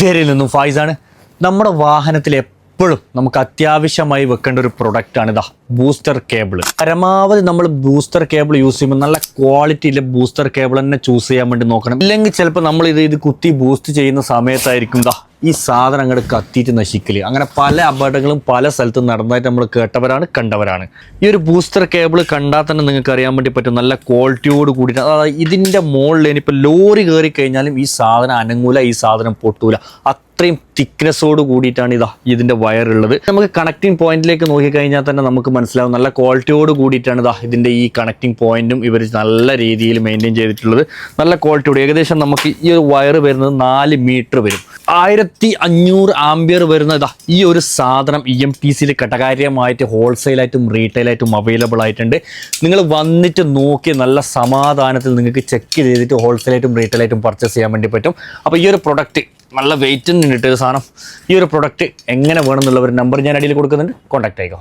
ധേരിയിൽ നിന്നും ഫായിസാണ്. നമ്മുടെ വാഹനത്തിൽ എപ്പോഴും നമുക്ക് അത്യാവശ്യമായി വെക്കേണ്ട ഒരു പ്രൊഡക്റ്റാണ് ഇതാ ബൂസ്റ്റർ കേബിൾ. പരമാവധി നമ്മൾ ബൂസ്റ്റർ കേബിൾ യൂസ് ചെയ്യുമ്പോൾ നല്ല ക്വാളിറ്റിയിലെ ബൂസ്റ്റർ കേബിൾ തന്നെ ചൂസ് ചെയ്യാൻ വേണ്ടി നോക്കണം. ഇല്ലെങ്കിൽ ചിലപ്പോൾ നമ്മൾ ഇത് കുത്തി ബൂസ്റ്റ് ചെയ്യുന്ന സമയത്തായിരിക്കും ഈ സാധനം അങ്ങോട്ട് കത്തിയിട്ട് നശിക്കല്. അങ്ങനെ പല അപകടങ്ങളും പല സ്ഥലത്തും നടന്നതായിട്ട് നമ്മൾ കേട്ടവരാണ്, കണ്ടവരാണ്. ഈ ഒരു ബൂസ്റ്റർ കേബിൾ കണ്ടാൽ തന്നെ നിങ്ങൾക്ക് അറിയാൻ വേണ്ടി പറ്റും നല്ല ക്വാളിറ്റിയോട് കൂടിയിട്ട്. അതായത് ഇതിൻ്റെ മുകളിൽ ഇനിയിപ്പോൾ ലോറി കയറി കഴിഞ്ഞാലും ഈ സാധനം അനങ്ങൂല, ഈ സാധനം പൊട്ടൂല. അത്രയും തിക്നെസ്സോട് കൂടിയിട്ടാണ് ഇതിൻ്റെ വയറുള്ളത്. നമുക്ക് കണക്റ്റിംഗ് പോയിന്റിലേക്ക് നോക്കിക്കഴിഞ്ഞാൽ തന്നെ നമുക്ക് മനസ്സിലാവും നല്ല ക്വാളിറ്റിയോട് കൂടിയിട്ടാണ് ഇതിൻ്റെ ഈ കണക്റ്റിംഗ് പോയിന്റും ഇവർ നല്ല രീതിയിൽ മെയിൻറ്റെയിൻ ചെയ്തിട്ടുള്ളത്. നല്ല ക്വാളിറ്റിയോട് ഏകദേശം നമുക്ക് ഈ ഒരു വയർ വരുന്നത് 4 മീറ്റർ വരും. 1500 ആംബിയർ വരുന്ന ഈ ഒരു സാധനം EMTCയിൽ കടകാര്യമായിട്ട് ഹോൾസെയിലായിട്ടും റീറ്റെയിലായിട്ടും അവൈലബിൾ ആയിട്ടുണ്ട്. നിങ്ങൾ വന്നിട്ട് നോക്കി നല്ല സമാധാനത്തിൽ നിങ്ങൾക്ക് ചെക്ക് ചെയ്തിട്ട് ഹോൾസെയിലായിട്ടും റീറ്റെയിലായിട്ടും പർച്ചേസ് ചെയ്യാൻ വേണ്ടി പറ്റും. അപ്പോൾ ഈ ഒരു പ്രൊഡക്റ്റ് നല്ല വെയിറ്റിന് കിട്ടിയ ഒരു സാധനം, ഈ ഒരു പ്രൊഡക്റ്റ് എങ്ങനെ വേണമെന്നുള്ള ഒരു നമ്പർ ഞാൻ അടിയിൽ കൊടുക്കുന്നുണ്ട്, കോൺടാക്ട് ചെയ്യുക.